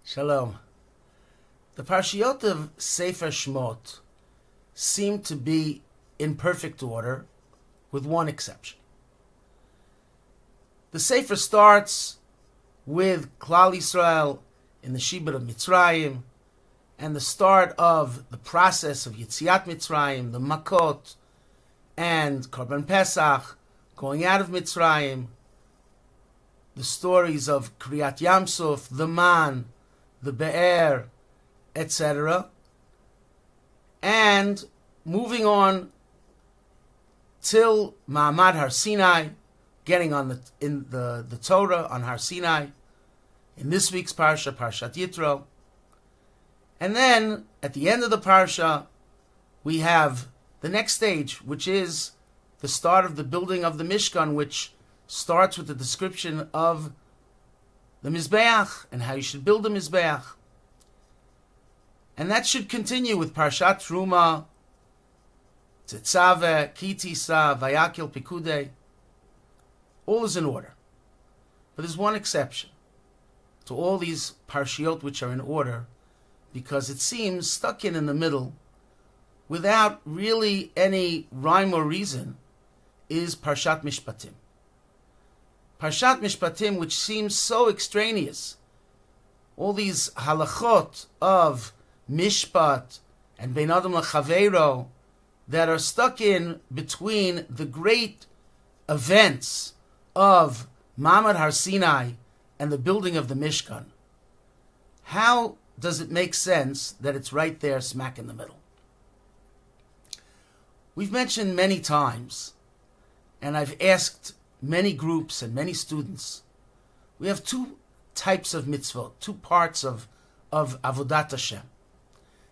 Shalom. The Parshiot of Sefer Shmot seem to be in perfect order, with one exception. The Sefer starts with Klal Yisrael in the Shibud of Mitzrayim, and the start of the process of Yetziat Mitzrayim, the Makot, and Korban Pesach, going out of Mitzrayim, the stories of Kriyat Yamsuf, the Man, the Be'er, etc., and moving on till Ma'amad Har Sinai, getting on the Torah on Har Sinai, in this week's Parsha, Parshat Yitro. And then, at the end of the Parsha, we have the next stage, which is the start of the building of the Mishkan, which starts with the description of the Mizbeach and how you should build the Mizbeach. And that should continue with Parshat Truma, Tetzaveh, Kitisa, Vayakil, Pikudei. All is in order. But there's one exception to all these Parshiot which are in order, because it seems stuck in the middle, without really any rhyme or reason, is Parshat Mishpatim. Parshat Mishpatim, which seems so extraneous. All these halachot of Mishpat and Bein Adam L'Chaveiro that are stuck in between the great events of Ma'amad Har Sinai and the building of the Mishkan. How does it make sense that it's right there smack in the middle? We've mentioned many times, and I've asked many groups and many students, we have two types of mitzvot, two parts of Avodat Hashem.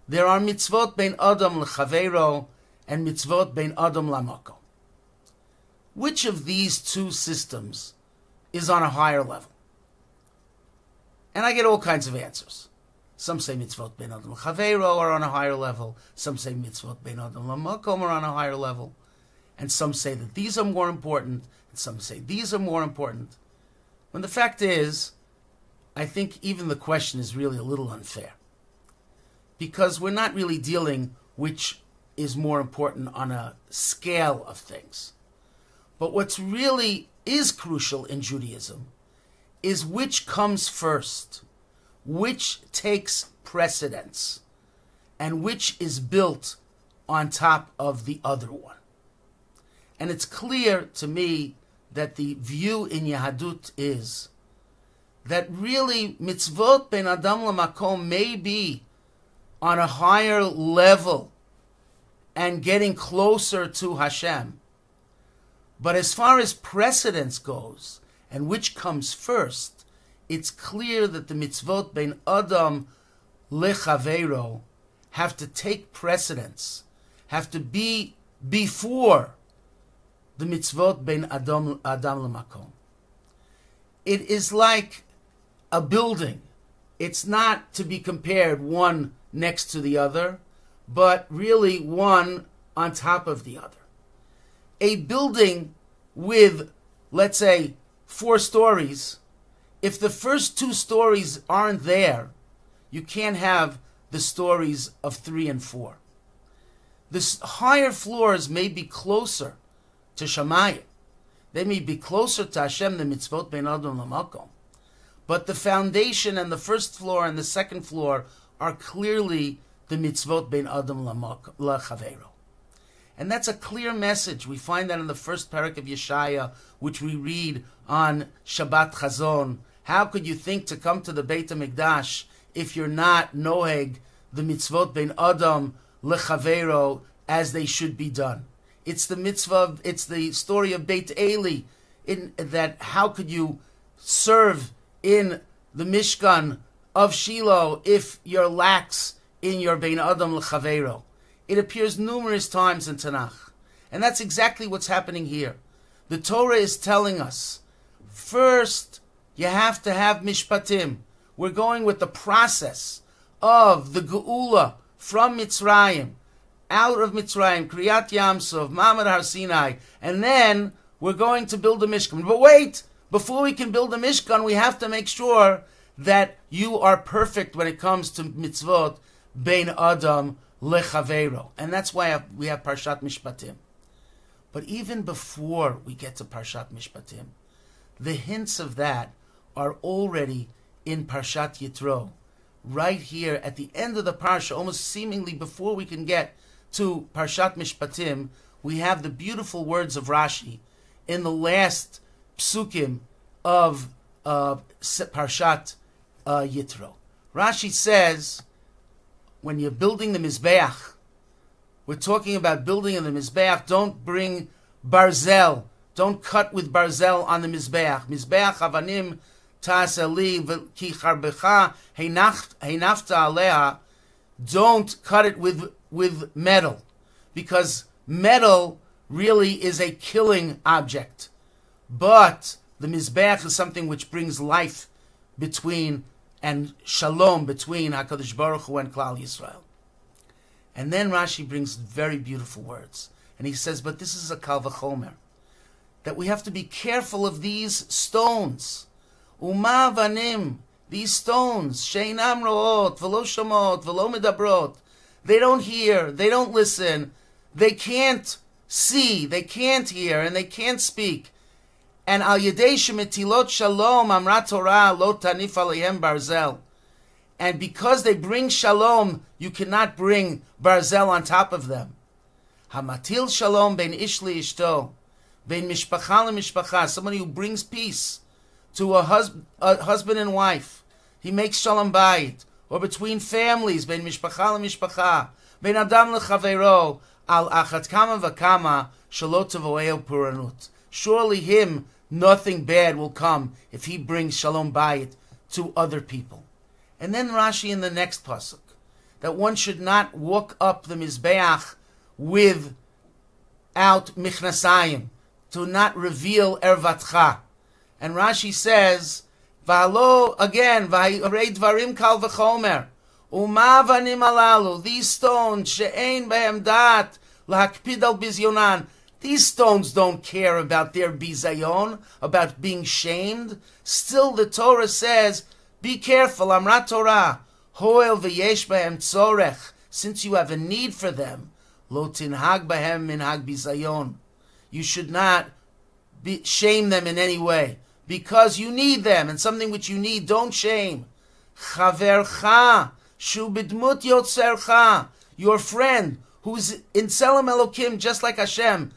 There are mitzvot bein Adam l'chaveiro and mitzvot bein Adam l'makom. Which of these two systems is on a higher level? And I get all kinds of answers. Some say mitzvot bein Adam l'chaveiro are on a higher level. Some say mitzvot bein Adam l'makom are on a higher level. And some say that these are more important, and some say these are more important. When the fact is, I think even the question is really a little unfair, because we're not really dealing which is more important on a scale of things. But what's really is crucial in Judaism is which comes first, which takes precedence, and which is built on top of the other one. And it's clear to me that the view in Yahadut is that really mitzvot ben Adam l'makom may be on a higher level and getting closer to Hashem. But as far as precedence goes, and which comes first, it's clear that the mitzvot ben Adam lechaveiro have to take precedence, have to be before the mitzvot ben Adam l'makom. It is like a building. It's not to be compared one next to the other, but really one on top of the other. A building with, let's say, 4 stories, if the first 2 stories aren't there, you can't have the stories of 3 and 4. The higher floors may be closer to Shamayim. They may be closer to Hashem than mitzvot bein Adam l'makom. But the foundation and the first floor and the second floor are clearly the mitzvot bein Adam l'chaveiro. And that's a clear message. We find that in the first parak of Yeshaya, which we read on Shabbat Chazon. How could you think to come to the Beit HaMikdash if you're not noheg the mitzvot bein Adam l'chaveiro as they should be done? It's the mitzvah, it's the story of Beit Eli, in that how could you serve in the Mishkan of Shiloh if you're lax in your Bein Adam l'chaveiro. It appears numerous times in Tanakh. And that's exactly what's happening here. The Torah is telling us, first, you have to have mishpatim. We're going with the process of the Geula from Mitzrayim, out of Mitzrayim, Kriyat Yamsuf, Ma'amad Har Sinai, and then we're going to build a Mishkan. But wait, Before we can build a Mishkan, we have to make sure that you are perfect when it comes to mitzvot bein adam lechavero. And that's why we have Parshat Mishpatim. But even before we get to Parshat Mishpatim, the hints of that are already in Parshat Yitro. Right here at the end of the Parsha, almost seemingly before we can get to Parshat Mishpatim, we have the beautiful words of Rashi in the last psukim of Parshat Yitro. Rashi says, when you're building the Mizbeach, we're talking about building in the Mizbeach, don't bring barzel, don't cut with barzel on the Mizbeach. Mizbeach avanim ta'aseli ki charbecha heinafta aleha. Don't cut it with metal, because metal really is a killing object. But the Mizbeach is something which brings life between and shalom between HaKadosh Baruch Hu and Klal Yisrael. And then Rashi brings very beautiful words. And he says, but this is a kal v'chomer, that we have to be careful of these stones. Uma vanim, these stones, sheinam ro'ot, v'lo shomot, v'lo medabrot. They don't hear, they don't listen, they can't see, they can't hear, and they can't speak. And al yedei shemitilot shalom amra Torah lo tanif aleihem barzel. And because they bring shalom, you cannot bring barzel on top of them. Hamatil shalom ben ish li ishto, ben mishpacha lemishpacha. Somebody who brings peace to a husband and wife. He makes shalom bayit. Or between families, ben mishpacha lemishpacha, ben adam lechavero, al achat kama v'kama shalot tavoeo puranut. Surely him nothing bad will come if he brings shalom bayit to other people. And then Rashi in the next pasuk, that one should not walk up the Mizbeach without michnasayim, to not reveal ervatcha. And Rashi says, V'halo, again, V'harei dvarim kal v'chomer, Uma vanim alalu, these stones, she'ein behem dat, lahakpid al bizyonan. These stones don't care about their bizayon, about being shamed. Still the Torah says, be careful, Amrat Torah, hoel v'yesh behem tzorech, since you have a need for them, lo tinhag behem minhag bizayon. You should not shame them in any way, because you need them, and something which you need, don't shame. Chavercha, shu bidmut yotzercha, your friend, who's in Tselem Elokim, just like Hashem,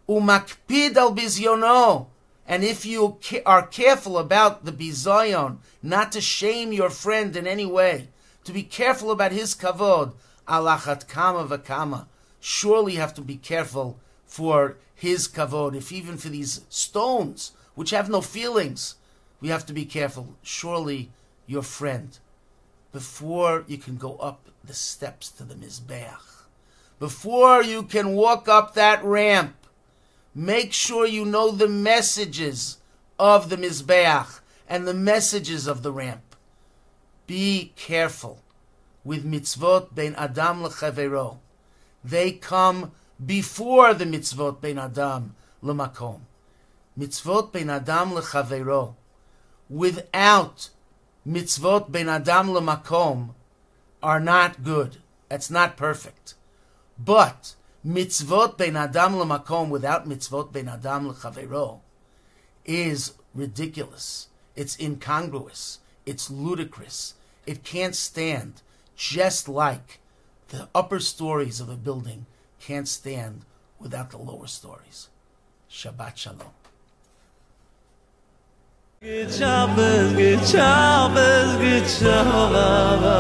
umakpid al bizyono, and if you are careful about the bizayon, not to shame your friend in any way, to be careful about his kavod, alachat kama v'kama, surely you have to be careful for his kavod, if even for these stones, which have no feelings, we have to be careful. Surely your friend, before you can go up the steps to the Mizbeach, before you can walk up that ramp, make sure you know the messages of the Mizbeach and the messages of the ramp. Be careful with mitzvot bein adam lechavero. They come before the mitzvot bein adam lemakom. Mitzvot bein adam lechavero, without mitzvot bein adam lemakom, are not good. That's not perfect. But mitzvot bein adam lemakom without mitzvot bein adam lechavero is ridiculous. It's incongruous. It's ludicrous. It can't stand, just like the upper stories of a building can't stand without the lower stories. Shabbat Shalom. Good Shabbos, good Shabbos, good Shabbos.